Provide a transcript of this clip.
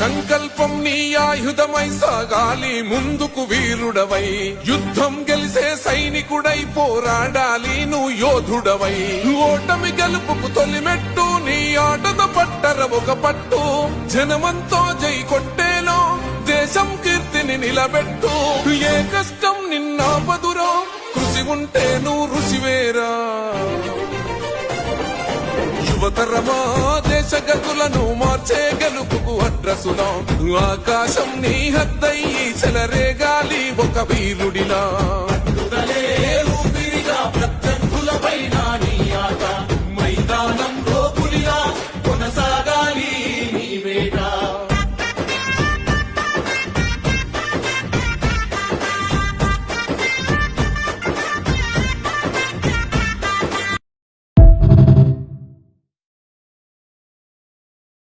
సంకల్పం నీ ఆయుధమై సాగాలి ముందుకు వీరుడవై యుద్ధం గెలిసే సైనికుడై పోరాడాలి నువ్వు యోధుడవై ఓటమి గెలుపుకు తొలిమెట్టు నీ ఆటద పట్టర ఒక పట్టు జనమంతో జై కొట్టేలో దేశం కీర్తిని నిలబెట్టు ఏ కష్టం నిన్నాపదురో కృషి ఉంటే నువ్వు రుచివేరా యువతరమా దేశ గతులను మార్చే గెలుపుకు అడ్రసులా ఆకాశం నీ హద్దయ్యి చెలరేగాలి ఒక వీరుడిలా